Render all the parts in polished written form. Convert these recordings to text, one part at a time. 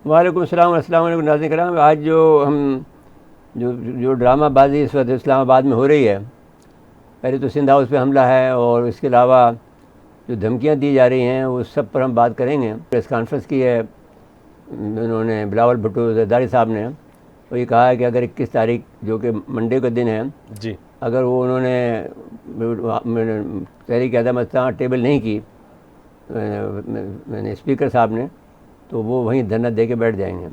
वालेकुम सलाम अस्सलाम वालेकुम नाज़रीन कराम। आज जो हम जो जो ड्रामाबाजी इस वक्त इस्लामाबाद में हो रही है, पहले तो सिंध हाउस पे हमला है और इसके अलावा जो धमकियां दी जा रही हैं उस सब पर हम बात करेंगे। प्रेस कॉन्फ्रेंस की है उन्होंने बिलावल भुट्टो जरदारी साहब ने, तो ये कहा है कि अगर 21 तारीख जो कि मंडे का दिन है, जी। अगर वो उन्होंने तहरीक अदम इस्तेमाल टेबल नहीं की मैंने स्पीकर साहब ने, तो वो वहीं धरना दे के बैठ जाएंगे।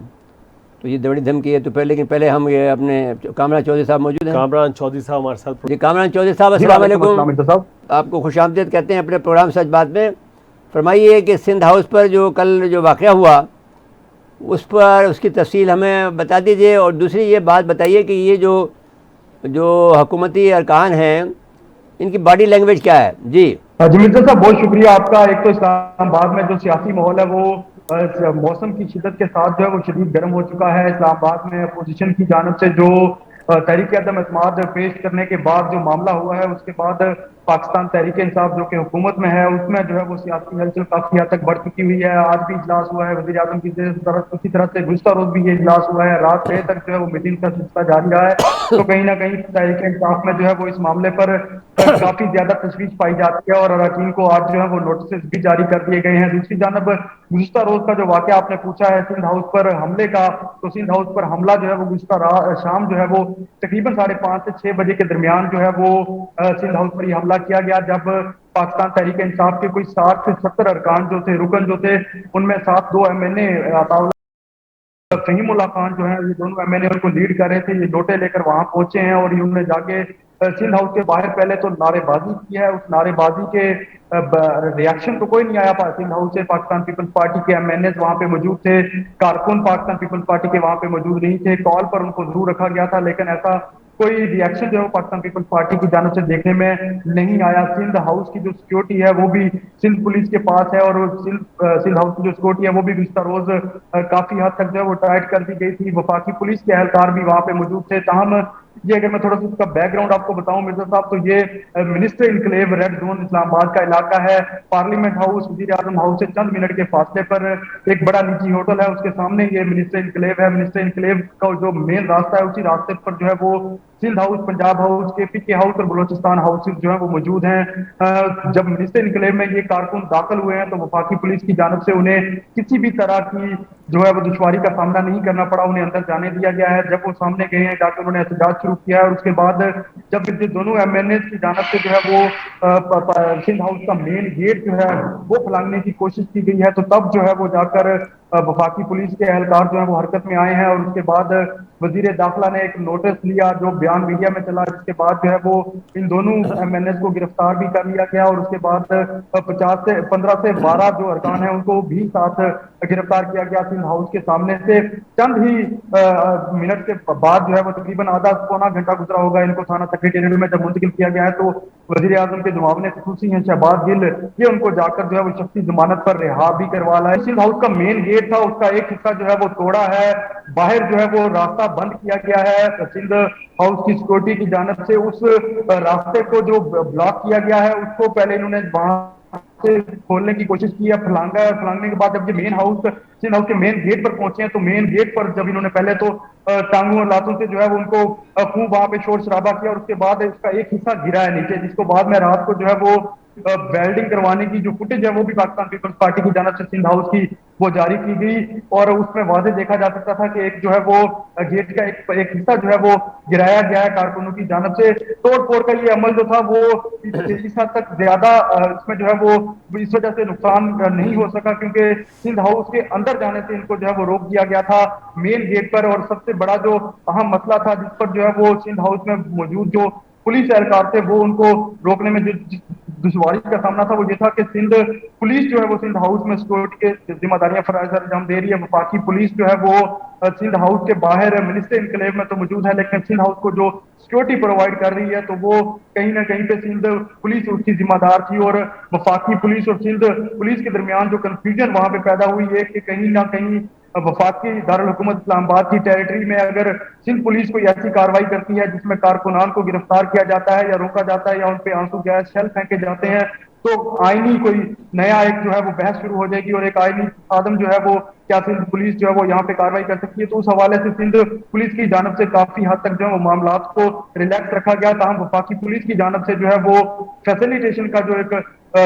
तो ये बड़ी धमकी है। तो पहले लेकिन पहले हम ये अपने कामरान चौधरी साहब मौजूद हैं। कामरान चौधरी साहब हमारे साथ। जी कामरान चौधरी साहब अस्सलाम वालेकुम। आपको खुशामदीद कहते हैं अपने प्रोग्राम सच बात में। फरमाइए कि सिंध हाउस पर जो कल जो वाक़या हुआ उस पर उसकी तफसील हमें बता दीजिए, और दूसरी ये बात बताइए कि ये जो जो हुकूमती अरकान हैं इनकी बॉडी लैंग्वेज क्या है। जी जी मिर्जा साहब, बहुत शुक्रिया आपका। एक तो इस्लामाबाद में जो सियासी माहौल है वो मौसम की शिद्दत के साथ जो है वो शदीद गर्म हो चुका है। इस्लामाबाद में अपोजिशन की जानब से जो तहरीक अदम एतमाद पेश करने के बाद जो मामला हुआ है, उसके बाद पाकिस्तान तहरीक इंसाफ जो कि हुकूमत में है उसमें जो है वो सियासी हलचल काफी हद तक बढ़ चुकी हुई है। आज भी इजलास हुआ है वज़ीर आज़म की तरफ, उसी तरह से गुज़श्ता रोज भी ये इजलास हुआ है। रात देर तक जो है वो मीटिंग का सिलसिला जारी रहा है। तो कहीं ना कहीं तहरीक इंसाफ में जो है वो इस मामले पर काफी ज्यादा तशवीश पाई जाती है और अरकान को आज जो है वो नोटिस भी जारी कर दिए गए हैं। दूसरी जानब गुज़श्ता रोज का जो वाक़या आपने पूछा है सिंध हाउस पर हमले का, तो सिंध हाउस पर हमला जो है वो गुज़श्ता शाम जो है वो तकरीबन 5:30 से 6 बजे के दरमियान जो है वो सिंध हाउस पर ही हमला किया गया, जब पाकिस्तान तहरीक इंसाफ के कोई 60 से 70 अरकान जो थे, रुकन जो थे, उनमें साथ 2 MNA फहीमुल्लाह खान जो है, ये दोनों MNA उनको लीड कर रहे थे। ये डोटे लेकर वहां पहुंचे हैं और इन्होंने जाके सिंध हाउस के बाहर पहले तो नारेबाजी की है। उस नारेबाजी के रिएक्शन तो कोई नहीं आया सिंध हाउस से। पाकिस्तान पीपल्स पार्टी के MNAs वहां पे मौजूद थे, कारकुन पाकिस्तान पीपल्स पार्टी के वहां पे मौजूद नहीं थे। कॉल पर उनको जरूर रखा गया था, लेकिन ऐसा कोई रिएक्शन जो है पाकिस्तान पीपल्स पार्टी की जानब से देखने में नहीं आया। सिंध हाउस की जो सिक्योरिटी है वो भी सिंध पुलिस के पास है, और सिंध हाउस की जो सिक्योरिटी है वो भी गुज़श्ता रोज काफी हद तक जो है वो टाइट कर दी गई थी। वफाकी पुलिस के एहलकार भी वहां पे मौजूद थे। ताहम ये अगर मैं थोड़ा सा इसका बैकग्राउंड आपको बताऊं मिर्जा साहब, तो ये minister enclave red zone Islamabad का इलाका है। पार्लियामेंट हाउस, वजीर आजम हाउस से चंद मिनट के फासले पर एक बड़ा निजी होटल है, उसके सामने ये मिनिस्टर इनक्लेव है। मिनिस्टर इनक्लेव का जो मेन रास्ता है उसी रास्ते पर जो है वो Sindh house, Punjab house, KPK house और बलोचिस्तान हाउस जो है वो मौजूद हैं। जब मिनिस्टर इनक्लेव में ये कारकुन दाखिल हुए हैं तो वफाकी पुलिस की जानब से उन्हें किसी भी तरह की जो है वो दुश्वारी का सामना नहीं करना पड़ा, उन्हें अंदर जाने दिया गया है। जब वो सामने गए हैं जाकर उन्होंने एहतजाज शुरू किया है, और उसके बाद जब ये दोनों MNAs की जानब से जो है वो सिंध हाउस का मेन गेट जो है वो फलांगने की कोशिश की गई है, तो तब जो है वो जाकर वफाकी पुलिस के एहलकार जो है वो हरकत में आए हैं। और उसके बाद वजीर दाखिला ने एक नोटिस लिया जो बयान मीडिया में चला, जिसके बाद जो है वो इन दोनों MNAs को गिरफ्तार भी कर लिया गया। और उसके बाद 15 से 12 जो अरकान है उनको भी साथ गिरफ्तार किया गया सिंध हाउस के सामने से। चंद ही मिनट के बाद जो है वो तकरीबन आधा पौना घंटा गुजरा होगा, इनको थाना सेक्रेटेरिएट में जब मुंतकिल किया गया है, तो वजीर आजम के जमावने खुसूसी हैं शहबाज गिल, ये उनको जाकर जो है वो शख्सी जमानत पर रिहा भी करवा रहा है। सिंध हाउस का मेन गेट था, उसका एक हिस्सा जो है वो तोड़ा है, बाहर जो है वो रास्ता बंद किया गया है सिंध हाउस की सिक्योरिटी की जानब से। उस रास्ते को जो ब्लॉक किया गया है उसको पहले इन्होंने वहां से खोलने की कोशिश की है, फलांगने के बाद जब ये मेन हाउस, सिंध हाउस के मेन गेट पर पहुंचे हैं, तो मेन गेट पर जब इन्होंने पहले तो टांगों और लातों से जो है वो उनको खूब वहां पे शोर शराबा किया, और उसके बाद इसका एक हिस्सा गिरा है नीचे, जिसको बाद में रात को जो है वो वेल्डिंग करवाने की जो फुटेज है वो भी पाकिस्तान पीपल्स पार्टी की जानब से सिंध हाउस की वो जारी की गई, और उसमें वाजे देखा जा सकता था कि एक जो है वो गेट का एक हिस्सा जो है वो गिराया गया है कारकुनों की जानब से। तोड़ फोड़ का ये अमल जो था वो इस हद तक ज्यादा इसमें जो है वो इस वजह से नुकसान नहीं हो सका, क्योंकि सिंध हाउस के अंदर जाने से इनको जो है वो रोक दिया गया था मेन गेट पर। और सबसे बड़ा जो अहम मसला था जिस पर जो है वो सिंध हाउस में मौजूद जो पुलिस एहलकार थे वो उनको रोकने में जो दुश्वारी का सामना था वो ये था कि सिंध पुलिस जो है वो सिंध हाउस में सिक्योरिटी के जिम्मेदारियां फराज अंजाम दे रही है। वफाकी पुलिस जो है वो सिंध हाउस के बाहर मिनिस्टर इनक्लेव में तो मौजूद है, लेकिन सिंध हाउस को जो सिक्योरिटी प्रोवाइड कर रही है तो वो कहीं ना कहीं पे सिंध पुलिस उसकी जिम्मेदार थी। और वफाकी पुलिस और सिंध पुलिस के दरमियान जो कंफ्यूजन वहां पे पैदा हुई है कि कहीं ना कहीं वफाकी दारुल हुकूमत इस्लामाबाद की टेरिटरी में अगर सिंध पुलिस कोई ऐसी कार्रवाई करती है जिसमें कारकुनान को गिरफ्तार किया जाता है या रोका जाता है या उन पे आंसू गैस शेल फेंके जाते हैं, तो आईनी कोई नया एक जो है वो बहस शुरू हो जाएगी और एक आईनी आदम जो है वो क्या सिंध पुलिस जो है वो यहाँ पे कार्रवाई कर सकती है। तो उस हवाले से सिंध पुलिस की जानब से काफी हद तक जो है वो मामला को रिलैक्स रखा गया। ताहम वफाकी पुलिस की जानब से जो है वो फैसिलिटेशन का जो एक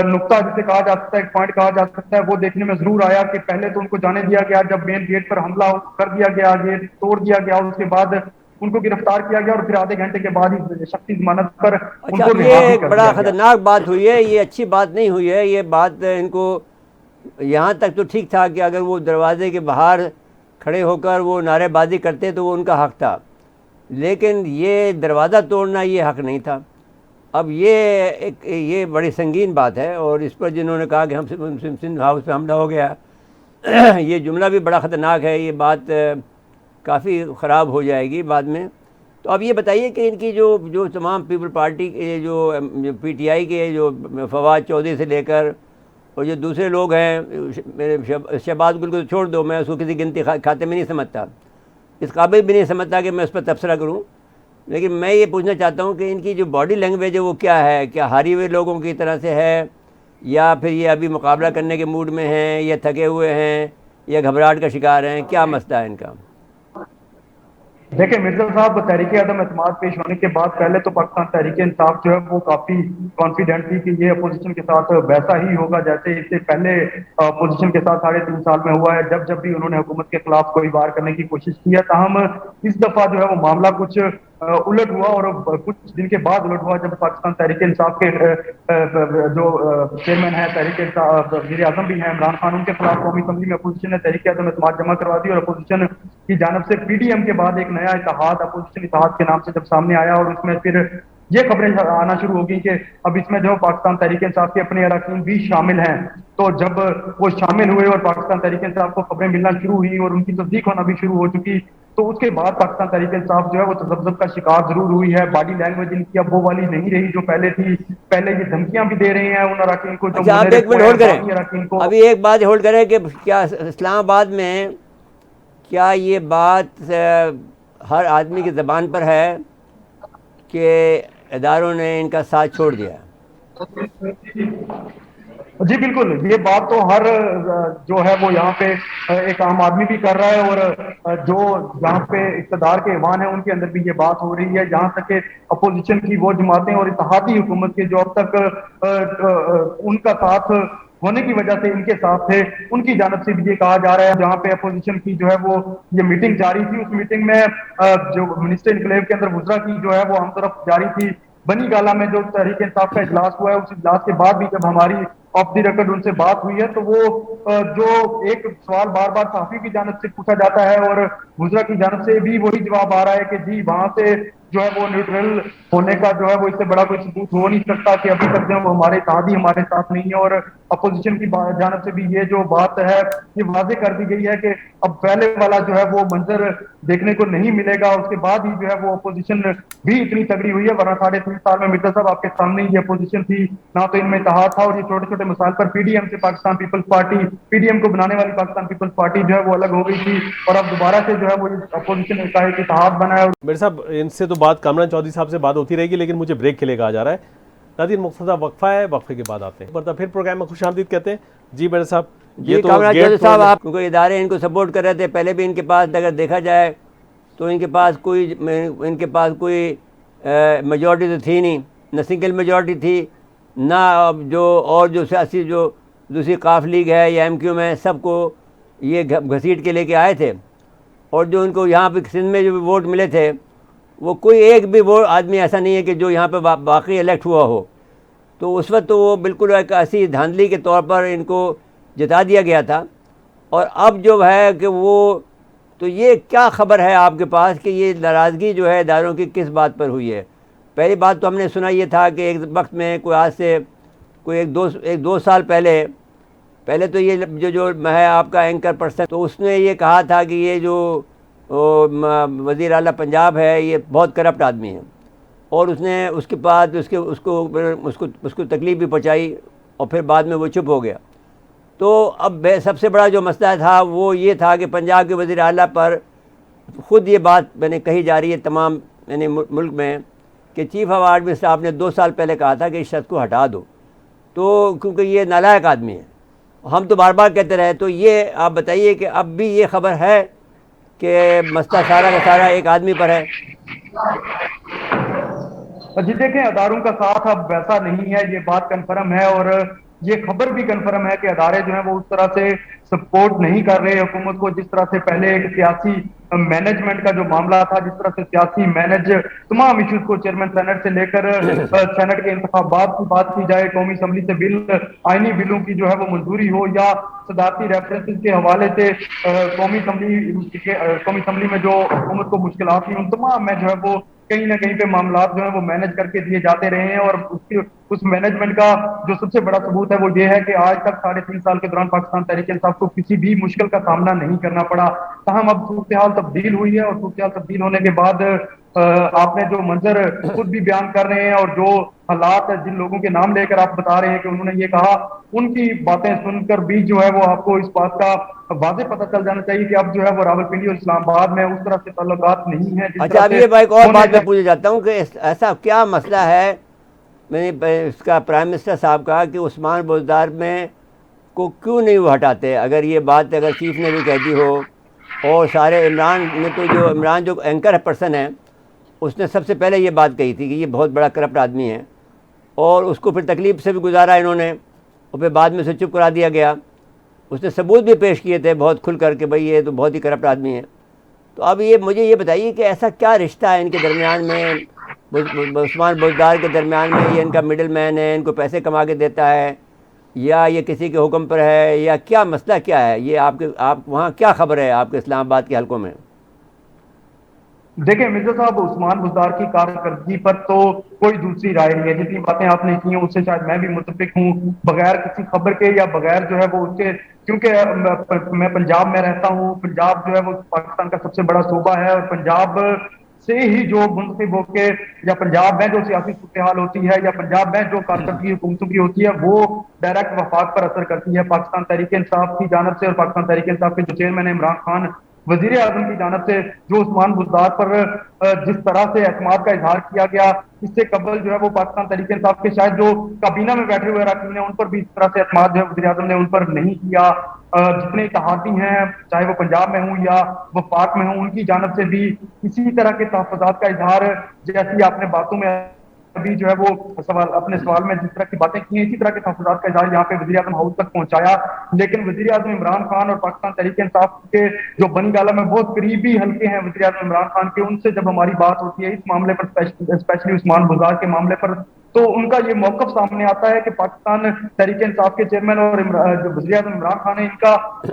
नुक्ता जिसे कहा जा सकता है, एक पॉइंट कहा जा सकता है, वो देखने में जरूर आया कि पहले तो उनको जाने दिया गया, जब मेन गेट पर हमला कर दिया गया, गेट तोड़ दिया गया, उसके बाद उनको गिरफ्तार किया गया और फिर आधे घंटे के बाद ही शख्सी जमानत पर अच्छा, उनको अब रिहा ये भी एक कर बड़ा दिया गया। ख़तरनाक बात हुई है, ये अच्छी बात नहीं हुई है। ये बात इनको यहाँ तक तो ठीक था कि अगर वो दरवाजे के बाहर खड़े होकर वो नारेबाजी करते तो वो उनका हक़ था, लेकिन ये दरवाज़ा तोड़ना ये हक़ नहीं था। अब ये बड़ी संगीन बात है, और इस पर जिन्होंने कहा कि हम सिंध हाउस पे हमला हो गया, ये जुमला भी बड़ा ख़तरनाक है। ये बात काफ़ी ख़राब हो जाएगी बाद में। तो अब ये बताइए कि इनकी जो जो तमाम पीपल पार्टी के जो पीटीआई के जो फवाद चौधरी से लेकर और जो दूसरे लोग हैं, मेरे शहबाज गुल को तो छोड़ दो, मैं उसको किसी गिनती खाते में नहीं समझता, इस काबिल भी नहीं समझता कि मैं उस पर तबसरा करूं। लेकिन मैं ये पूछना चाहता हूं कि इनकी जो बॉडी लैंग्वेज है वो क्या है, क्या हारे हुए लोगों की तरह से है, या फिर ये अभी मुकाबला करने के मूड में हैं, या थके हुए हैं, या घबराहट का शिकार हैं, क्या मसला है इनका? देखिए मिर्जा साहब, तहरीक अदम एतमाद पेश होने के बाद पहले तो पाकिस्तान तहरीक इंसाफ जो है वो काफी कॉन्फिडेंट थी कि ये अपोजिशन के साथ वैसा ही होगा जैसे इससे पहले अपोजिशन के साथ 3.5 साल में हुआ है, जब जब भी उन्होंने हुकूमत के खिलाफ कोई वार करने की कोशिश की है। ताहम इस दफा जो है वो मामला कुछ उलट हुआ, और कुछ दिन के बाद उलट हुआ जब पाकिस्तान तहरीक इंसाफ के जो चेयरमैन है तहरीक इंसाफ, वज़ीर आज़म भी हैं इमरान खान, उनके खिलाफ कौमी असम्बली में अपोजिशन ने तहरीक अदम एतमाद जमा करवा दी, और अपोजिशन की जानब से पीडीएम के बाद एक नया इत्तेहाद अपोजिशन इत्तेहाद के नाम से जब सामने आया, और उसमें फिर ये खबरें आना शुरू हो गई कि अब इसमें जो पाकिस्तान तहरीक इंसाफ के अपने अरकान भी शामिल हैं। तो जब वो शामिल हुए और पाकिस्तान तहरीक इंसाफ को खबरें मिलना शुरू हुई और उनकी तस्दीक होना भी शुरू हो चुकी, तो उसके बाद पाकिस्तान तहरीक इंसाफ जो है वो तजब्जुब का शिकार जरूर हुई है। बॉडी लैंग्वेज इनकी अब वो वाली नहीं रही जो पहले थी। पहले ये धमकियां भी दे रहे हैं उन अरकान को जो अच्छा, आप एक मुनहरिफ मिनट हुए होल्ड हैं, करें, बाकी अरकान को। अभी एक बात होल्ड करें कि क्या इस्लामाबाद में क्या ये बात हर आदमी की ज़बान पर है कि इदारों ने इनका साथ छोड़ दिया? जी बिल्कुल, ये बात तो हर जो है वो यहाँ पे एक आम आदमी भी कर रहा है, और जो यहाँ पे इक़्तिदार के ऐवान है उनके अंदर भी ये बात हो रही है। जहाँ तक कि अपोजिशन की वो जमातें और इत्तेहादी हुकूमत के जो अब तक उनका साथ होने की वजह से इनके साथ थे, उनकी जानब से भी ये कहा जा रहा है। जहाँ पे अपोजिशन की जो है वो ये मीटिंग जारी थी, उस मीटिंग में जो मिनिस्टर इनकलेव के अंदर वुज़रा की जो है वो हम तरफ जारी थी। बनी गाला में जो तहरीक इंसाफ का इजलास हुआ है, उस इजलास के बाद भी जब हमारी ऑफ द रिकॉर्ड उनसे बात हुई है, तो वो जो एक सवाल बार बार सहाफी की जानब से पूछा जाता है और गुजरा की जानब से भी वही जवाब आ रहा है कि जी वहां से जो है वो न्यूट्रल होने का जो है वो इससे बड़ा कोई सबूत हो नहीं सकता कि अभी तक जो वो हमारे इत्तेहादी हमारे साथ नहीं है। और अपोजिशन की जानब से भी ये जो बात है ये वाजे कर दी गई है कि अब पहले वाला जो है वो मंजर देखने को नहीं मिलेगा। उसके बाद ही जो है वो अपोजिशन भी इतनी तगड़ी हुई है, वरना 3.5 साल में मिर्जा साहब आपके सामने ये अपोजिशन थी ना, तो इनमें इत्तेहाद था। और ये छोटे छोटे मसाइल पर पीडीएम से पाकिस्तान पीपल्स पार्टी, पीडीएम को बनाने वाली पाकिस्तान पीपल्स पार्टी जो है वो अलग हो गई थी, और अब दोबारा से जो है वो अपोजिशन का एक इत्तेहाद बना है। मेरे साहब इनसे तो बात कामरान चौधरी साहब से बात होती रहेगी, लेकिन मुझे ब्रेक के लिए कहा जा रहा है। नाज़रीन, मुख्तसर वक्फा है, वक्फे के बाद आते हैं, फिर प्रोग्राम में खुशामदीद कहते हैं। जी मेरे साहब, ये तो कामरान चौधरी साहब, आपको इदारे इनको सपोर्ट कर रहे थे, पहले भी इनके पास अगर देखा जाए तो इनके पास कोई मेजॉरिटी तो थी नहीं, न सिंगल मेजॉरिटी थी ना। अब जो सियासी जो दूसरी काफ लीग है या एमक्यू में, सबको ये घसीट के लेके आए थे। और जो उनको यहाँ पे सिंध में जो वोट मिले थे, वो कोई एक भी वो आदमी ऐसा नहीं है कि जो यहाँ पे बाकी इलेक्ट हुआ हो। तो उस वक्त तो वो बिल्कुल एक ऐसी धांधली के तौर पर इनको जिता दिया गया था। और अब जो है कि वो, तो ये क्या खबर है आपके पास कि ये नाराज़गी जो है इदारों की किस बात पर हुई है? पहली बात तो हमने सुना ये था कि एक वक्त में कोई आज से कोई एक दो साल पहले तो ये जो है आपका एंकर पर्सन, तो उसने ये कहा था कि ये जो वज़ीर आला पंजाब है ये बहुत करप्ट आदमी है, और उसने उसके बाद उसको तकलीफ़ भी पहुंचाई, और फिर बाद में वो चुप हो गया। तो अब सबसे बड़ा जो मसला था वो ये था कि पंजाब के वज़ीर आला पर ख़ुद ये बात मैंने कही जा रही है तमाम मुल्क में कि चीफ ऑफ आर्मी साहब ने 2 साल पहले कहा था कि इस शख्स को हटा दो। तो क्योंकि ये नालायक आदमी है, हम तो बार बार कहते रहे। तो ये आप बताइए कि अब भी ये खबर है कि मसला सारा का सारा एक आदमी पर है? जी देखें, अदारों का साथ अब वैसा नहीं है, ये बात कंफर्म है। और ये खबर भी कंफर्म है कि अदारे जो है वो उस तरह से सपोर्ट नहीं कर रहे हुकूमत को, जिस तरह से पहले एक सियासी मैनेजमेंट का जो मामला था, जिस तरह से सियासी मैनेज तमाम इश्यूज को चेयरमैन सेनेट से लेकर सेनेट के इंतखाबात की बात की जाए, कौमी असम्बली से बिल आईनी बिलों की जो है वो मंजूरी हो, या सदारती रेफरेंसेस के हवाले से कौमी असम्बली में जो हुकूमत को मुश्किल थी, उन तमाम में जो है वो कहीं ना कहीं पे मामला जो है वो मैनेज करके दिए जाते रहे हैं। और उस मैनेजमेंट का जो सबसे बड़ा सबूत है वो ये है कि आज तक 3.5 साल के दौरान पाकिस्तान तहरीक इंसाफ को किसी भी मुश्किल का सामना नहीं करना पड़ा। तहम अब सूरत हाल तब्दील हुई है, और सूरत हाल तब्दील होने के बाद आपने जो मंजर खुद भी बयान कर रहे हैं, और जो हालात जिन लोगों के नाम लेकर आप बता रहे हैं कि उन्होंने ये कहा, उनकी बातें सुनकर भी जो है वो आपको इस बात का वाज़ेह पता चल जाना चाहिए कि अब जो है वो रावलपिंडी और इस्लामाबाद में उस तरह से ताल्लुकात नहीं है। अच्छा, अब ये भाई एक और बात मैं पूछना चाहता हूँ कि ऐसा क्या मसला है, मैंने इसका प्राइम मिनिस्टर साहब कहा कि उस्मान बुज़दार में को क्यों नहीं वो हटाते? अगर ये बात अगर चीफ ने भी कह दी हो, और सारे इमरान ने तो जो इमरान जो एंकर पर्सन है उसने सबसे पहले ये बात कही थी कि ये बहुत बड़ा करप्ट आदमी है, और उसको फिर तकलीफ़ से भी गुजारा इन्होंने, और फिर बाद में से चुप करा दिया गया। उसने सबूत भी पेश किए थे बहुत खुल कर के भाई ये तो बहुत ही करप्ट आदमी है। तो अब ये मुझे ये बताइए कि ऐसा क्या रिश्ता है इनके दरमियान में, उस्मान बुज़दार के दरमियान में? ये इनका मिडिल मैन है, इनको पैसे कमा के देता है, या ये किसी के हुक्म पर है, या क्या मसला क्या है? ये आप वहाँ क्या खबर है आपके इस्लामाबाद के हलकों में? देखिए मिर्जा साहब, उस्मान बुज़दार की कारकर्दगी पर तो कोई दूसरी राय नहीं है। जितनी बातें आपने की हैं उससे शायद मैं भी मुत्तफिक हूँ, बगैर किसी खबर के या बगैर जो है वो उसके, क्योंकि मैं पंजाब में रहता हूँ। पंजाब जो है वो पाकिस्तान का सबसे बड़ा सूबा है, और पंजाब से ही जो मुंतखब होके, या पंजाब में जो सियासी सूरत हाल होती है, या पंजाब में जो कारकर्दगी हुकूमतों की होती है, वो डायरेक्ट वफाक पर असर करती है। पाकिस्तान तहरीक इंसाफ की जानब से, और पाकिस्तान तहरीक इंसाफ के जो चेयरमैन है इमरान खान, वजीर आजम की जानब से जो उस्मान बुज़दार पर जिस तरह से एतमाद का इजहार किया गया, इससे कबल जो है वो पाकिस्तान तहरीक इंसाफ के शायद जो काबीना में बैठे हुए अरकान हैं उन पर भी इस तरह से एतमाद जो है वजीर आजम ने उन पर नहीं किया। जितने इत्तेहादी हैं, चाहे वो पंजाब में हों या वफाक में हों, उनकी जानब से भी इसी तरह के तहफ़्फ़ुज़ात का इजहार, जैसी आपने बातों में अभी जो है वो अपने सवाल में जिस तरह की बातें की हैं, इसी तरह के तहफ़्फ़ुज़ात का इजहार यहाँ पे वज़ीर आज़म हाउस तक पहुंचाया। लेकिन वज़ीर आज़म इमरान खान और पाकिस्तान तहरीक इंसाफ के जो बनी गाला में बहुत करीबी हल्के हैं वज़ीर आज़म इमरान खान के, उनसे जब हमारी बात होती है इस मामले पर, स्पेशली उस्मान बुज़दार के मामले पर, तो उनका ये मौक़िफ़ सामने आता है कि पाकिस्तान तहरीक इंसाफ के चेयरमैन और जो वज़ीर आज़म इमरान खान है,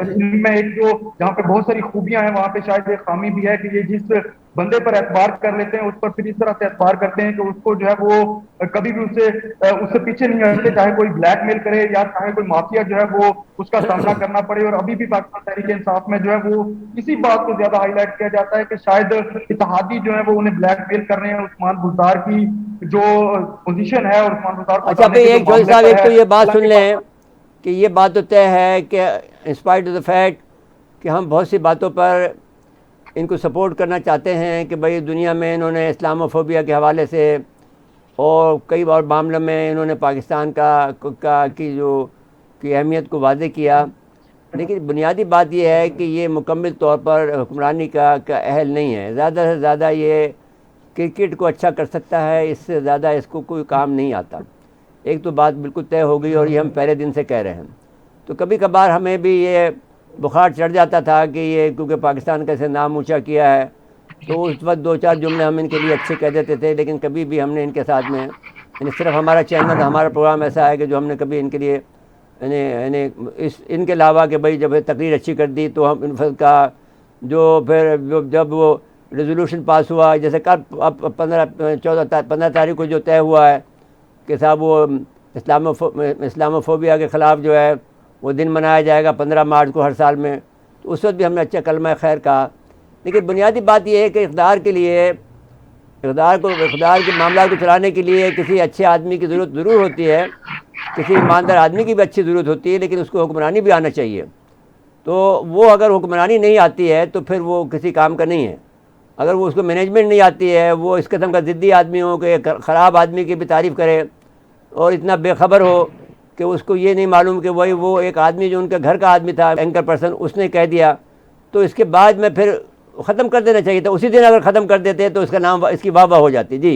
इनमें एक जो जहाँ पे बहुत सारी खूबियां हैं, वहाँ पे शायद एक खामी भी है कि ये जिस बंदे पर एतबार कर लेते हैं उस पर फिर इस तरह से एतबार करते हैं कि उसको जो है वो कभी भी उससे पीछे नहीं हटते, चाहे कोई ब्लैकमेल करे या चाहे कोई माफिया जो है वो उसका सामना करना पड़े। और अभी भी पाकिस्तान तहरीक इंसाफ में जो है वो इसी बात को ज्यादा हाईलाइट किया जाता है कि शायद इत्तेहादी जो है वो उन्हें ब्लैकमेल कर रहे हैं। उस्मान बुज़दार की जो पोजीशन है और उस्मान बुज़दार को, अच्छा भाई एक चौधरी साहब, एक तो ये बात सुन लें कि ये बात तो तय है कि इंस्पाइट ऑफ द फैक्ट कि हम बहुत सी बातों पर इनको सपोर्ट करना चाहते हैं कि भाई दुनिया में इन्होंने इस्लामोफोबिया के हवाले से और कई बार मामलों में इन्होंने पाकिस्तान की अहमियत को वादे किया, लेकिन बुनियादी बात यह है कि ये मुकम्मल तौर पर हुक्मरानी का अहल नहीं है। ज़्यादा से ज़्यादा ये क्रिकेट को अच्छा कर सकता है, इससे ज़्यादा इसको कोई काम नहीं आता। एक तो बात बिल्कुल तय हो गई और ये हम पहले दिन से कह रहे हैं। तो कभी कभार हमें भी ये बुखार चढ़ जाता था कि ये क्योंकि पाकिस्तान का ऐसे नाम ऊंचा किया है, तो उस वक्त दो चार जुमले हम इनके लिए अच्छे कह देते थे, लेकिन कभी भी हमने इनके साथ में सिर्फ हमारा चैनल, हमारा प्रोग्राम ऐसा है कि जो हमने कभी इनके लिए इनके अलावा कि भाई जब तकरीर अच्छी कर दी तो हम का जो फिर जब वो रेजोल्यूशन पास हुआ, जैसे कल अब 15 तारीख को जो तय हुआ है कि साहब वो इस्लामोफोबिया के ख़िलाफ़ जो है वो दिन मनाया जाएगा 15 मार्च को हर साल में, तो उस वक्त भी हमने अच्छा कलमा खैर कहा। लेकिन बुनियादी बात यह है कि इक़्तिदार के मामला को चलाने के लिए किसी अच्छे आदमी की ज़रूरत ज़रूर होती है, किसी ईमानदार आदमी की भी अच्छी ज़रूरत होती है, लेकिन उसको हुक्मरानी भी आना चाहिए। तो वो अगर हुक्मरानी नहीं आती है तो फिर वो किसी काम का नहीं है। अगर वो उसको मैनेजमेंट नहीं आती है, वो इस किस्म का ज़िद्दी आदमी हो कि ख़राब आदमी की भी तारीफ़ करे और इतना बेखबर हो कि उसको ये नहीं मालूम कि वही वो एक आदमी जो उनके घर का आदमी था, एंकर पर्सन, उसने कह दिया, तो इसके बाद में फिर ख़त्म कर देना चाहिए था। उसी दिन अगर ख़त्म कर देते तो इसका नाम, इसकी वाह हो जाती। जी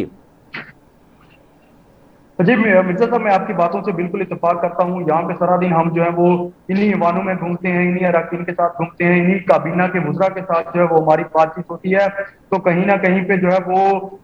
जी मिर्जा साहब, मैं आपकी बातों से बिल्कुल इत्तेफाक करता हूँ। यहाँ पे सारा दिन हम जो है वो इन्हीं ईवानों में घूमते हैं, इन्हीं अरकान के साथ घूमते हैं, इन्हीं काबीना के वुज़रा के साथ जो है वो हमारी बातचीत होती है। तो कहीं ना कहीं पे जो है वो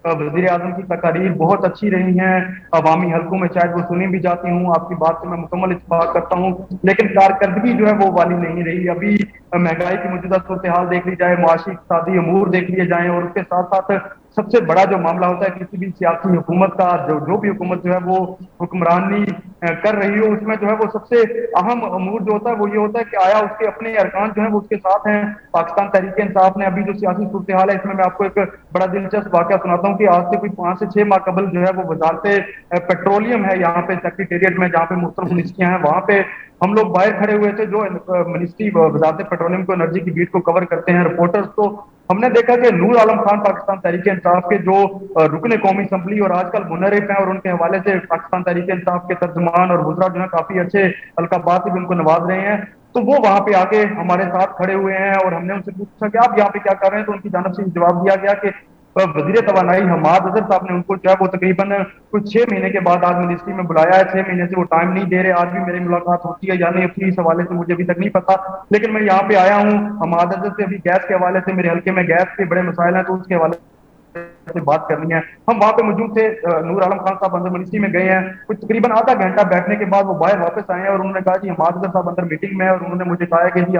वज़ीर आज़म की तकारीर बहुत अच्छी रही हैं, अवामी हलकों में शायद वो सुनी भी जाती हूँ, आपकी बात से मैं मुकम्मल इत्तेफाक करता हूँ, लेकिन कारकर्दगी जो है वो वाली नहीं रही। अभी महंगाई की मौजूदा सूरत हाल देख ली जाए, माशी इक़्तिसादी अमूर देख लिए जाए, और उसके साथ साथ सबसे बड़ा जो मामला होता है किसी भी सियासी हुकूमत का, जो भी हुकूमत जो है वो हुक्मरानी कर रही हो, उसमें जो है वो सबसे अहम अमूर जो होता है वो ये होता है कि आया उसके अपने अरकान जो है वो उसके साथ हैं। पाकिस्तान तहरीक इंसाफ ने अभी जो सियासी सूरत हाल है, इसमें मैं आपको एक बड़ा दिलचस्प वाक़या सुनाता हूँ कि आज से कोई 5 से 6 माह कबल जो है वो वजारत पेट्रोलियम है यहाँ पे सेक्रेटेरिएट में, जहाँ पे मुख्तलिफ मिनिस्ट्रियाँ हैं, वहाँ पे हम लोग बाहर खड़े हुए थे, जो मिनिस्ट्री वजारत पेट्रोलियम को, एनर्जी की बीट को कवर करते हैं रिपोर्टर्स, तो हमने देखा कि नूर आलम खान पाकिस्तान तहरीक इंसाफ के जो रुकने कौमी असम्बली और आजकल मुनरिफ हैं, और उनके हवाले से पाकिस्तान तहरीक इंसाफ के तर्जुमान और वुज़रा जो है काफी अच्छे अलकाबात से भी उनको नवाज रहे हैं, तो वो वहां पे आके हमारे साथ खड़े हुए हैं और हमने उनसे पूछा कि आप यहाँ पे क्या कर रहे हैं, तो उनकी जानब से जवाब दिया गया कि वजीर तवानाई हमाद अजहर साहब ने उनको जो है वो तकरीबन कुछ 6 महीने के बाद आज मिनिस्ट्री में बुलाया है। 6 महीने से वो टाइम नहीं दे रहे, आज भी मेरी मुलाकात होती है या नहीं अपनी, इस हवाले से मुझे अभी तक नहीं पता, लेकिन मैं यहाँ पे आया हूँ। हमाद अजहर से अभी गैस के हवाले से, मेरे हल्के में गैस के बड़े मसाइल हैं, तो उसके हवाले से बात करनी है। हम वहां पे मौजूद थे, नूर आलम खान साहब अंदर मिनिस्ट्री में गए हैं, कुछ तकरीबन आधा घंटा बैठने के बाद वो बाहर वापस आए हैं, और उन्होंने कहा कि हमाद अजहर साहब अंदर मीटिंग में है, और उन्होंने मुझे कहा कि जी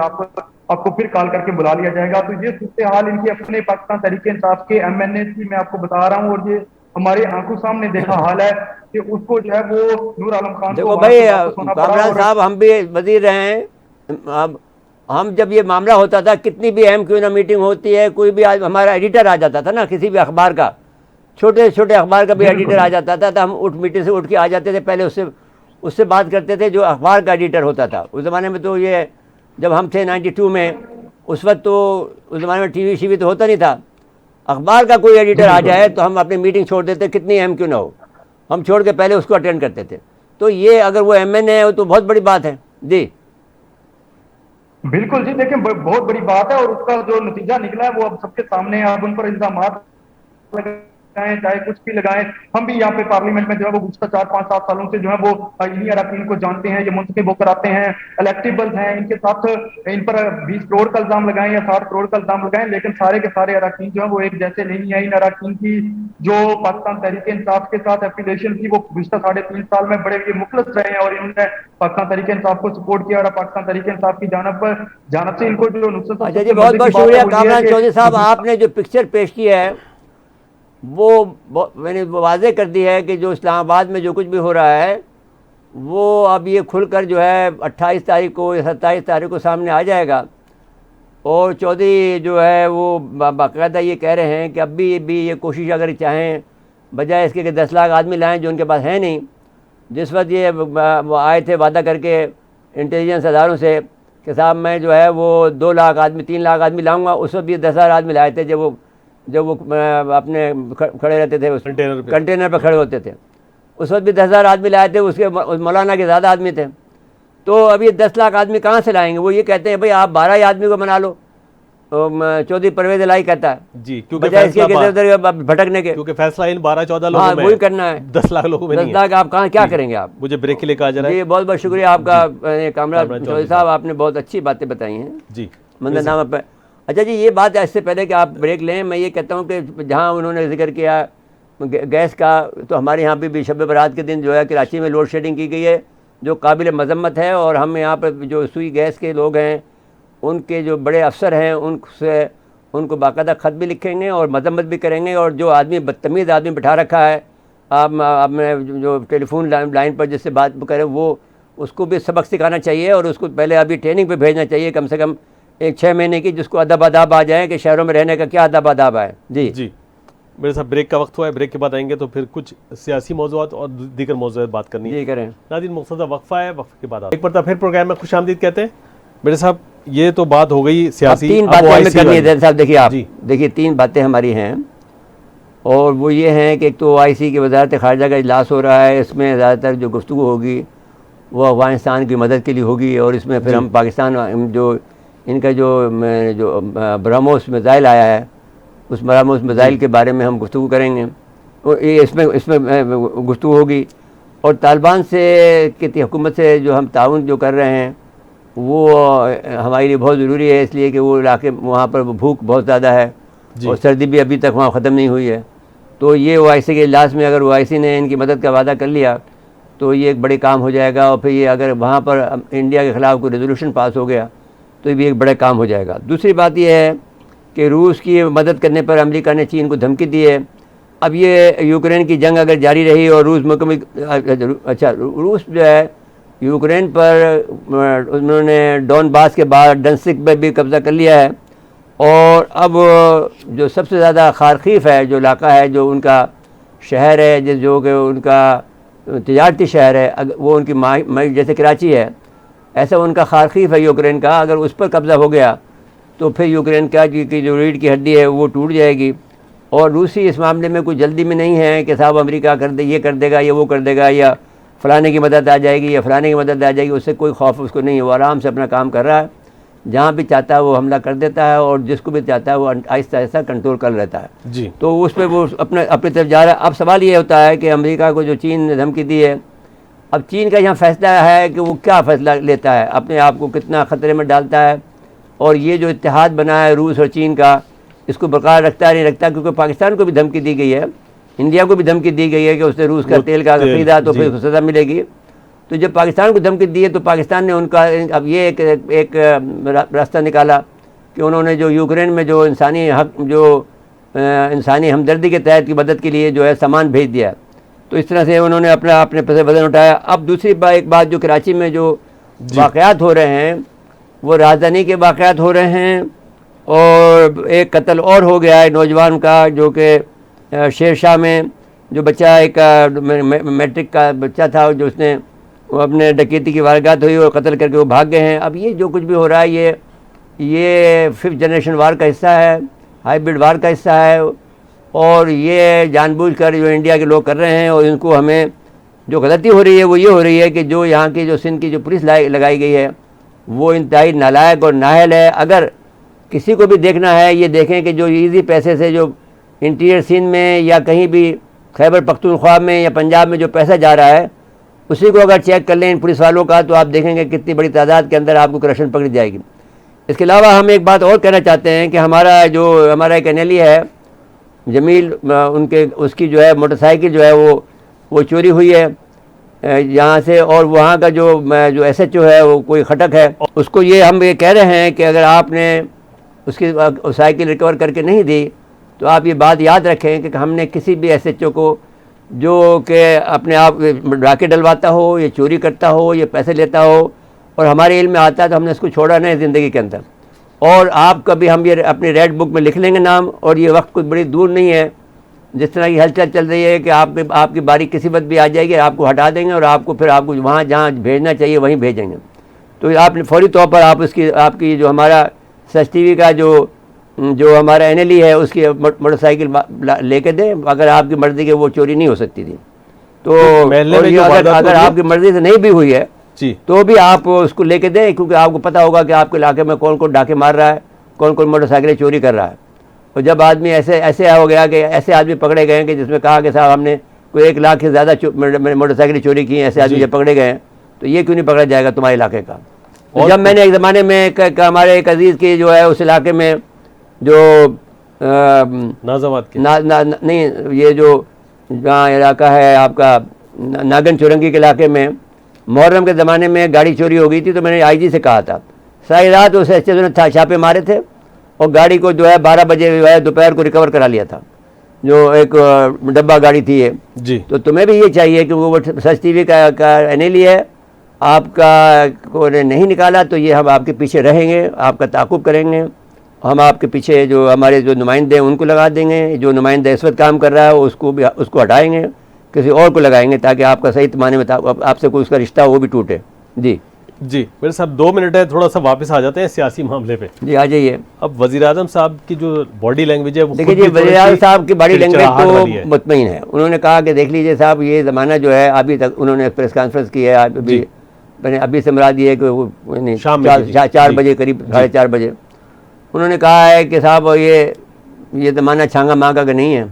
आपको फिर कॉल करके बुला लिया जाएगा। तो ये सूरत हाल इनकी अपने पाकिस्तान तहरीक इंसाफ के MNA की मैं आपको बता रहा हूँ, और ये हमारे आंखों सामने देखा हाल है कि उसको जो है वो नूर आलम खान देखो को भाई कामरान साहब, हम भी वजीर रहे हैं। अब हम जब ये मामला होता था, कितनी भी अहम क्यों ना मीटिंग होती है, कोई भी आज हमारा एडिटर आ जाता था ना, किसी भी अखबार का, छोटे छोटे अखबार का भी एडिटर आ जाता था, तो हम मीटिंग से उठ के आ जाते थे, पहले उससे बात करते थे जो अखबार का एडिटर होता था। उस ज़माने में तो ये जब हम थे 92 में, उस वक्त तो उस ज़माने में टीवी शीवी तो होता नहीं था। अखबार का कोई एडिटर आ जाए तो हम अपनी मीटिंग छोड़ देते, कितनी अहम क्यों ना हो, हम छोड़ के पहले उसको अटेंड करते थे। तो ये अगर वो MNA है तो बहुत बड़ी बात है। जी बिल्कुल जी, देखिए बहुत बड़ी बात है, और उसका जो नतीजा निकला है वो अब सबके सामने है। अब उन पर इल्जाम लगाएं चाहे कुछ भी लगाएं, हम भी यहाँ पे पार्लियामेंट में जो है वो गुज़श्ता 4-5-7 सालों से जो है वो इन्हीं अरकान को जानते हैं, ये मुंतखब होकर आते हैं, इलेक्टेबल्स हैं, इनके साथ इन पर 20 करोड़ का इल्जाम लगाएं या 60 करोड़ का इल्जाम लगाएं, लेकिन सारे के सारे अरकान जो है वो एक जैसे नहीं है। इन अरकान की जो पाकिस्तान तहरीक इंसाफ के साथ एफिलिएशन थी वो गुज़श्ता 3.5 साल में बड़े ये मुखलस रहे हैं, और इन्होंने पाकिस्तान तहरीक इंसाफ को सपोर्ट किया, और पाकिस्तान तहरीक इंसाफ की जानब से इनको जो नुकसान। अच्छा जी, बहुत बहुत शुक्रिया कामरान चौधरी साहब, आपने जो पिक्चर पेश की है वो मैंने वाज़े कर दी है कि जो इस्लामाबाद में जो कुछ भी हो रहा है वो अब ये खुलकर जो है 28 तारीख को या 27 तारीख को सामने आ जाएगा। और चौधरी जो है वो बाकायदा ये कह रहे हैं कि अब भी ये कोशिश अगर चाहें, बजाय इसके कि 10 लाख आदमी लाएं जो उनके पास है नहीं। जिस वक्त ये आए थे वादा करके इंटेलिजेंस अदारों से कि साहब मैं जो है वो 2 लाख आदमी 3 लाख आदमी लाऊंगा, उस वक्त ये 10,000 आदमी लाए थे, जब वो अपने खड़े रहते थे उस कंटेनर पर खड़े होते थे, उस वक्त भी 10,000 आदमी लाए थे, उसके मौलाना के ज़्यादा आदमी थे। तो अब ये 10 लाख आदमी कहाँ से लाएंगे? वो ये कहते हैं भाई आप 12 ही आदमी को बना लो, चौधरी परवेज इलाही कहता है जी, क्योंकि भटकने के, क्योंकि फैसला इन 12-14 लोगों में वही करना है, 10 लाख लोगों में 10 लाख आप कहाँ क्या करेंगे आप? मुझे ब्रेक के लिए कहा जा रहा है। जी बहुत बहुत शुक्रिया आपका कामरान चौधरी साहब, आपने बहुत अच्छी बातें बताई हैं जी मंजरनामा पर। अच्छा जी, ये बात इससे पहले कि आप ब्रेक लें, मैं ये कहता हूँ कि जहाँ उन्होंने जिक्र किया गैस का, तो हमारे यहाँ भी शब बरात के दिन जो है कराची में लोड शेडिंग की गई है, जो काबिल मजम्मत है। और हम यहाँ पर जो सुई गैस के लोग हैं, उनके जो बड़े अफसर हैं, उनको बाकायदा ख़त भी लिखेंगे और मजम्मत भी करेंगे। और जो आदमी बदतमीज़ आदमी बिठा रखा है आपने जो टेलीफोन लाइन पर जिससे बात करें, वो उसको भी सबक सिखाना चाहिए, और उसको पहले अभी ट्रेनिंग पे भेजना चाहिए, कम से कम 6 महीने की, जिसको अदब आदाब आ जाए कि शहरों में रहने का क्या अदब आदाब है। जी मेरे साथ ब्रेक का वक्त हुआ है, ब्रेक के बाद आएंगे तो फिर कुछ सियासी मौज़ूआत और दीगर मौज़ूआत बात करनी है। जी करें नाज़रीन, मुख्तसर वक्फा है, वक्फे के बाद एक बार फिर प्रोग्राम में खुश आमदीद कहते हैं। मेरे साहब ये तो बात हो गई सियासी, 3 बातें करनी है साहब। देखिए आप देखिए 3 बातें हमारी हैं, और वो ये हैं कि एक तो OIC की वजारत ख़ारजा का इजलास हो रहा है, इसमें ज़्यादातर जो गुफ्तगू होगी वो अफ़गानिस्तान की मदद के लिए होगी, और इसमें फिर हम पाकिस्तान जो इनका जो ब्रह्मोस मिसाइल आया है, उस ब्रह्मोस मिसाइल के बारे में हम गुफ्तगू करेंगे, और ये इसमें गुफ्तगू होगी। और तालिबान से की हुकूमत से जो हम ताउन जो कर रहे हैं वो हमारे लिए बहुत ज़रूरी है, इसलिए कि वो इलाके वहाँ पर भूख बहुत ज़्यादा है और सर्दी भी अभी तक वहाँ ख़त्म नहीं हुई है। तो ये OIC के इजलास में अगर OIC ने इनकी मदद का वादा कर लिया तो ये एक बड़े काम हो जाएगा, और फिर ये अगर वहाँ पर इंडिया के ख़िलाफ़ कोई रेजोल्यूशन पास हो गया तो ये भी एक बड़ा काम हो जाएगा। दूसरी बात यह है कि रूस की मदद करने पर अमेरिका ने चीन को धमकी दी है। अब ये यूक्रेन की जंग अगर जारी रही और रूस रूस जो है यूक्रेन पर उन्होंने डॉनबास के बाद डंसिक पर भी कब्ज़ा कर लिया है, और अब जो सबसे ज़्यादा खारखीफ है जो इलाका है, जो उनका शहर है, जो कि उनका तिजारती शहर है, वो उनकी जैसे कराची है, ऐसा उनका खारखीफ है यूक्रेन का। अगर उस पर कब्ज़ा हो गया तो फिर यूक्रेन का की जो रीढ़ की हड्डी है वो टूट जाएगी। और रूसी इस मामले में कोई जल्दी में नहीं है कि साहब अमेरिका ये कर देगा या वो कर देगा या फ़लाने की मदद आ जाएगी या फ़लाने की मदद आ जाएगी, उससे कोई खौफ उसको नहीं है। वो आराम से अपना काम कर रहा है, जहाँ भी चाहता है वो हमला कर देता है, और जिसको भी चाहता है वो आहिस्ता आहिस्ता कंट्रोल कर लेता है जी। तो उस पर वो अपनी तरफ जा रहा है। अब सवाल ये होता है कि अमेरिका को जो चीन ने धमकी दी है, अब चीन का यहाँ फ़ैसला है कि वो क्या फ़ैसला लेता है, अपने आप को कितना ख़तरे में डालता है, और ये जो इत्तेहाद बना है रूस और चीन का, इसको बरकरार रखता है नहीं रखता। क्योंकि पाकिस्तान को भी धमकी दी गई है, इंडिया को भी धमकी दी गई है कि उसने रूस का तेल का खरीदा तो फिर सज़ा मिलेगी। तो जब पाकिस्तान को धमकी दी है तो पाकिस्तान ने उनका अब ये एक रास्ता निकाला कि उन्होंने जो यूक्रेन में जो इंसानी हक इंसानी हमदर्दी के तहत की मदद के लिए जो है सामान भेज दिया। तो इस तरह से उन्होंने अपने पैसे वजन उठाया। अब दूसरी एक बात जो कराची में जो वाक़यात हो रहे हैं वो राजधानी के वाक़यात हो रहे हैं, और एक कत्ल और हो गया है नौजवान का, जो कि शेरशाह में जो बच्चा एक मैट्रिक का बच्चा था, जो उसने अपने डकैती की वारदात हुई और कत्ल करके वो भाग गए हैं। अब ये जो कुछ भी हो रहा है ये 5th जनरेशन वार का हिस्सा है, हाइब्रिड वार का हिस्सा है, और ये जानबूझकर जो इंडिया के लोग कर रहे हैं। और इनको हमें जो गलती हो रही है वो ये हो रही है कि जो यहाँ की जो सिंध की जो पुलिस लगाई गई है वो इंतहाई नालायक और नाअहल है। अगर किसी को भी देखना है, ये देखें कि जो इजी पैसे से जो इंटीरियर सिंध में या कहीं भी खैबर पख्तूनख्वा में या पंजाब में जो पैसा जा रहा है, उसी को अगर चेक कर लें इन पुलिस वालों का, तो आप देखेंगे कितनी बड़ी तादाद के अंदर आपको करप्शन पकड़ी जाएगी। इसके अलावा हम एक बात और कहना चाहते हैं कि हमारा एक NLE है जमील, उसकी जो है मोटरसाइकिल जो है वो चोरी हुई है यहाँ से, और वहाँ का जो SHO है वो कोई खटक है, उसको हम ये कह रहे हैं कि अगर आपने उसकी साइकिल रिकवर करके नहीं दी तो आप ये बात याद रखें कि हमने किसी भी SHO को जो कि अपने आप डाके डलवाता हो, ये चोरी करता हो, ये पैसे लेता हो और हमारे इल्म में आता है तो हमने इसको छोड़ा नहीं ज़िंदगी के अंदर। और आप कभी हम ये अपनी रेड बुक में लिख लेंगे नाम, और ये वक्त कुछ बड़ी दूर नहीं है जिस तरह की हलचल चल रही है कि आपकी बारी किसी वक्त भी आ जाएगी, आपको हटा देंगे और आपको वहाँ जहाँ भेजना चाहिए वहीं भेजेंगे। तो आप फौरी तौर पर आप आपकी जो हमारा STV का जो हमारा NLE है उसकी मोटरसाइकिल लेके दें। अगर आपकी मर्ज़ी के वो चोरी नहीं हो सकती थी तो अगर आपकी मर्ज़ी से नहीं भी हुई है तो भी आप उसको लेके दें, क्योंकि आपको पता होगा कि आपके इलाके में कौन कौन डाके मार रहा है, कौन कौन मोटरसाइकिलें चोरी कर रहा है। और जब आदमी ऐसे हो गया कि ऐसे आदमी पकड़े गए हैं कि जिसमें कहा कि साहब हमने कोई 1 लाख से ज़्यादा मोटरसाइकिलें चोरी की, ऐसे आदमी जब पकड़े गए हैं तो ये क्यों नहीं पकड़ा जाएगा तुम्हारे इलाके का। और जब मैंने एक ज़माने में हमारे एक अजीज़ की जो है उस इलाके में जो नाजाबाद के नहीं, ये जो जहाँ इलाका है आपका नागन चौरंगी के इलाके में मुहर्रम के ज़माने में गाड़ी चोरी हो गई थी, तो मैंने IG से कहा था, सारी रात उस SHO ने छापे मारे थे और गाड़ी को जो है 12 बजे जो है दोपहर को रिकवर करा लिया था, जो एक डब्बा गाड़ी थी ये जी। तो तुम्हें भी ये चाहिए कि वो STV का NLE है, आपका को नहीं निकाला तो ये हम आपके पीछे रहेंगे, आपका ताक़ुब करेंगे, हम आपके पीछे जो हमारे जो नुमाइंदे हैं उनको लगा देंगे, जो नुमाइंदा इस वक्त काम कर रहा है उसको हटाएंगे, किसी और को लगाएंगे ताकि आपका सही माने में आपसे कोई उसका रिश्ता वो भी टूटे। जी मेरे साहब 2 मिनट है, थोड़ा सा वापस आ जाते हैं सियासी मामले पे। जी आ जाइए। अब वज़ीर-ए-आज़म साहब की जो बॉडी लैंग्वेज है वो देखिए जी, वज़ीर-ए-आज़म साहब की बॉडी लैंग्वेज तो मुतमईन है। उन्होंने कहा कि देख लीजिए साहब, ये ज़माना जो है अभी तक उन्होंने प्रेस कॉन्फ्रेंस की है अभी मैंने अभी से मुराद ये है कि वो नहीं शाम में कीजिए। 4 जी। बजे करीब 4:30 बजे उन्होंने कहा है कि साहब ये ज़माना छांगा मांगा का नहीं है,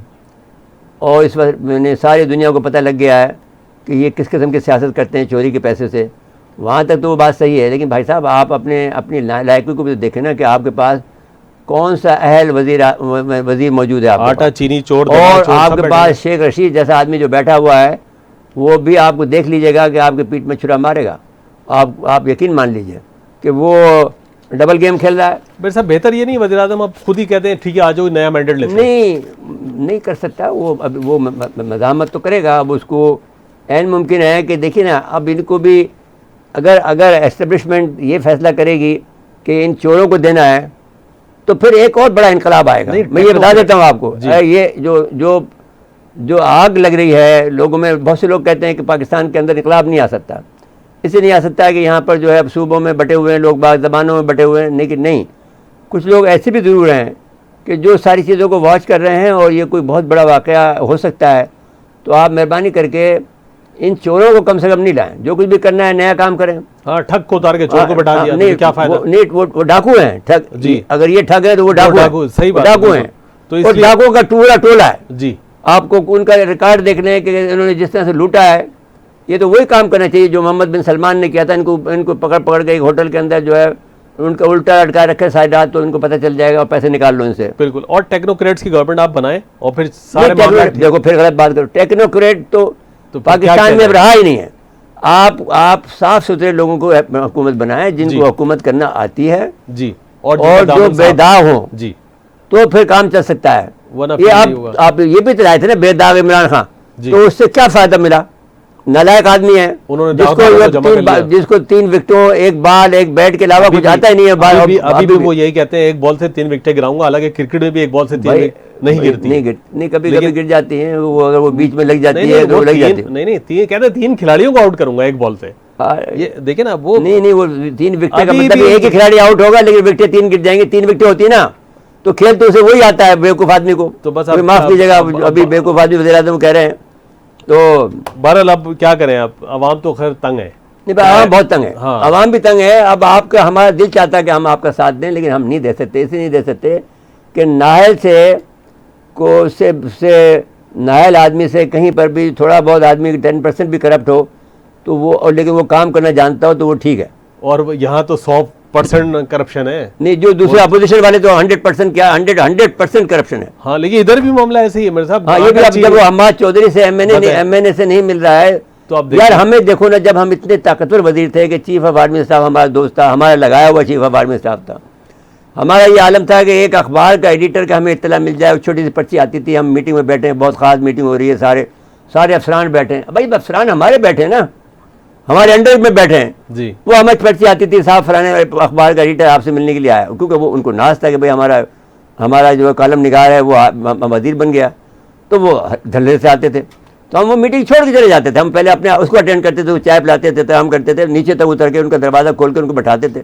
और इस वक्त मैंने सारी दुनिया को पता लग गया है कि ये किस किस्म की सियासत करते हैं चोरी के पैसे से। वहाँ तक तो वो बात सही है, लेकिन भाई साहब आप अपनी लायकी को भी तो देखें ना कि आपके पास कौन सा अहल वजीर मौजूद है आपके आटा पास। चीनी चोर और आपके पास शेख रशीद जैसा आदमी जो बैठा हुआ है वो भी आपको देख लीजिएगा कि आपके पीठ में छुरा मारेगा। आप यकीन मान लीजिए कि वो डबल गेम खेल रहा है। मेरे साहब बेहतर ये नहीं वज़ीर-ए-आज़म अब खुद ही कहते हैं ठीक है आ जाओ नया मैंडेट लेते हैं। नहीं कर सकता वो। अब वो मज़ाहमत तो करेगा। अब उसको ऐन मुमकिन है कि देखिए ना, अब इनको भी अगर एस्टेब्लिशमेंट ये फैसला करेगी कि इन चोरों को देना है तो फिर एक और बड़ा इनकलाब आएगा। मैं ये बता देता हूँ आपको, ये जो आग लग रही है लोगों में, बहुत से लोग कहते हैं कि पाकिस्तान के अंदर इनकलाब नहीं आ सकता। इसलिए नहीं आ सकता है कि यहाँ पर जो है सूबों में बटे हुए हैं लोग, बाग ज़बानों में बटे हुए हैं, लेकिन नहीं, कुछ लोग ऐसे भी ज़रूर हैं कि जो सारी चीज़ों को वॉच कर रहे हैं और ये कोई बहुत बड़ा वाक़या हो सकता है। तो आप मेहरबानी करके इन चोरों को कम से कम नहीं लाएं। जो कुछ भी करना है नया काम करें। हाँ, ठग को उतार के चोर को बैठा दिया नहीं, तो क्या फायदा? वो डाकू हैं ठग जी। अगर ये ठग है तो वो डाकू सही बात, डाकू हैं। तो और इसलिए डाकुओं का टूरा टोला है। जी आपको उनका रिकॉर्ड देखने हैं कि इन्होंने जिस तरह से लूटा है, ये तो वही काम करना चाहिए जो मोहम्मद बिन सलमान ने किया था। इनको पकड़ के एक होटल के अंदर जो है उनका उल्टा लटका रखे सारी रात, तो इनको पता चल जाएगा और पैसे निकाल लो इनसे। बिल्कुल। और टेक्नोक्रेट्स की गवर्नमेंट आप बनाएं और फिर सारे नहीं, मामले देखो फिर गलत बात करो। टेक्नोक्रेट तो फिर पाकिस्तान क्या में अब कहना रहा ही नहीं है। आप साफ सुथरे लोगों को हुकूमत बनाएं जिनको हुकूमत करना आती है जी, और जिनका जो दामन साहब- बेदाग हो जी, तो फिर काम चल सकता है। वरना ये फिर नहीं होगा। आप ये भी चलाए थे ना बेदाग इमरान खान, जी। तो उससे क्या फायदा मिला? नालायक आदमी है उन्होंने दाव को जमा कर लिया। जिसको 3 विकेटों, 1 बॉल 1 बैट के अलावा कुछ आता ही नहीं है। अभी भी वो यही कहते हैं 1 बॉल से 3 विकेटें गिराऊंगा। हालांकि क्रिकेट में भी 1 बॉल से 3 विकेट नहीं गिरती। नहीं, कभी गिर जाती है वो। अगर वो बीच में लग जाती है तो वो लग जाती है। नहीं, कहते हैं 3 खिलाड़ियों को आउट करूंगा 1 बॉल से। ये देखिए ना वो नहीं, वो 3 विकेट का अभी मतलब भी- एक ही खिलाड़ी आउट होगा लेकिन विकेटें 3 गिर जाएंगी। 3 विकेटें होती है ना, तो खेल तो उसे वही आता है बेवकूफ आदमी को। तो बस कोई माफ कीजिएगा, अभी बेवकूफ आदमी वज़ीर-ए-आज़म कह रहे हैं तो बहरहाल अब क्या करें। आप आवाम तो खैर तंग है। नहीं भाई, आवाम बहुत तंग है। हाँ। आवाम भी तंग है। अब आपका हमारा दिल चाहता है कि हम आपका साथ दें, लेकिन हम नहीं दे सकते। इसलिए नहीं दे सकते कि नाहल से नाहल आदमी से कहीं पर भी थोड़ा बहुत आदमी 10% भी करप्ट हो तो वो, और लेकिन वो काम करना जानता हो तो वो ठीक है। और यहाँ तो 100% करप्शन है। नहीं, जो दूसरे अपोजिशन वाले तो 100% क्या 100% करप्शन है। हाँ, लेकिन इधर भी मामला ऐसे ही है मेरे साहब। हाँ, ये भी अब जब वो हमाद चौधरी से एमएनए से नहीं मिल रहा है तो अब यार हमें देखो ना, जब हम इतने ताकतवर वजीर थे कि चीफ ऑफ आर्मी स्टाफ हमारा दोस्त था, हमारा लगाया हुआ चीफ ऑफ आर्मी स्टाफ था। हमारा ये आलम था कि एक अखबार का एडिटर का हमें इत्तला मिल जाए, छोटी सी पर्ची आती थी, हम मीटिंग में बैठे हैं, बहुत ख़ास मीटिंग हो रही है, सारे अफसरान बैठे हैं। भाई अफसरान हमारे बैठे हैं ना, हमारे अंडर में बैठे हैं जी। वो हमें पर्ची आती थी, साहब फलाने अखबार का एडिटर आपसे मिलने के लिए आया, क्योंकि वो उनको नाज था कि भाई हमारा जो कॉलम निगार है वो वजीर बन गया, तो वो धल्ले से आते थे। तो हम वो मीटिंग छोड़ के चले जाते थे। हम पहले अपने उसको अटेंड करते थे, वो चाय पिलाते थे, हम करते थे, नीचे तक उतर के उनका दरवाज़ा खोल के उनको बैठाते थे।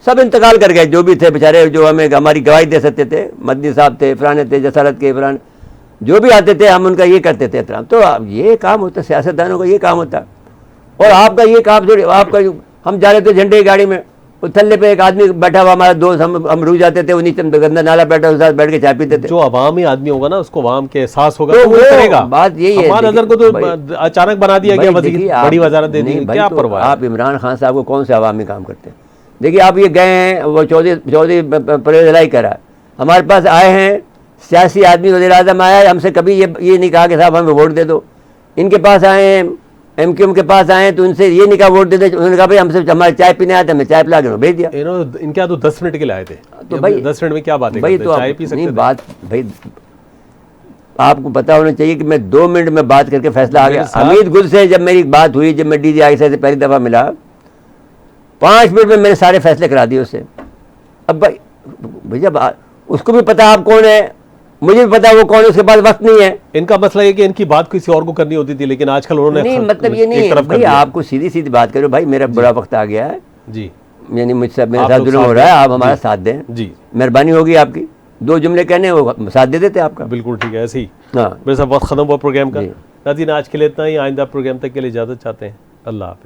सब इंतकाल कर गए जो भी थे बेचारे, जो हमें हमारी गवाही दे सकते थे। मदनी साहब थे, फलाने थे, जसारत के फलाने, जो भी आते थे हम उनका ये करते थे एहतराम। तो ये काम होता, सियासतदानों का ये काम होता। और आपका ये काम जो आपका, हम जा रहे थे झंडे की गाड़ी में, वो थल्ले पे एक आदमी बैठा हुआ हमारा दोस्त, हम रुक जाते थे, वो नीचे गंदा नाला बैठा उसके साथ बैठ के चाय पीते थे। जो अवामी आदमी होगा ना, उसको अवाम के एहसास होगा तो तो वो करेगा। बात यही है। हमारा नजर को तो भाई- अचानक बना दिया गया, भाई वजीर देखिए, बड़ी आप- वजारत दे दी, नहीं भाई, क्या तो परवाह है? आप इमरान खान साहब को कौन से अवामी काम करते हैं? देखिए आप ये गए हैं, वो चौधरी परवेज इलाही करा, हमारे पास आए हैं सियासी आदमी, वज़ीर-ए-आज़म आया है, हमसे कभी ये नहीं कहा कि साहब हमें वोट दे दो। इनके पास आए हैं, MQM के पास आए तो उनसे ये नहीं कहा वोट दे दे। उन्होंने कहा भाई हमसे हमारे चाय पीने आए थे, हमें चाय पिला के भेज दिया। इनके यहाँ तो 10 मिनट के लिए आए थे। तो भाई 10 मिनट में क्या बात है? भाई तो चाय पी सकते नहीं थे। बात भाई आपको पता होना चाहिए कि मैं 2 मिनट में बात करके फैसला आ गया। मेरे साथ- हमीद गुल से जब मेरी बात हुई, जब मैं DGI से पहली दफ़ा मिला, 5 मिनट में मैंने सारे फैसले करा दिए उससे। अब भाई भैया उसको भी पता आप कौन है, मुझे भी पता वो कौन है, उसके पास वक्त नहीं है। इनका मसला ये कि इनकी बात किसी और को करनी होती थी, लेकिन आजकल उन्होंने नहीं मतलब ये नहीं एक तरफ कर भाई, दिया। आपको सीधी सीधी बात करो, भाई मेरा बुरा वक्त आ गया है, जी यानी मुझसे मेरे आप साथ लोग जुल्म साथ हो रहा है, दें। आप हमारा जी। साथ दें, जी मेहरबानी होगी आपकी। 2 जुमले कहने वो साथ दे देते आपका। बिल्कुल ठीक है, ऐसे ही। हाँ मेरे साथ वक्त खत्म हुआ प्रोग्राम का। जी। नाज़रीन आज के लिए इतना ही, आइंदा प्रोग्राम तक के लिए इजाज़त चाहते हैं। अल्लाह हाफ़िज़।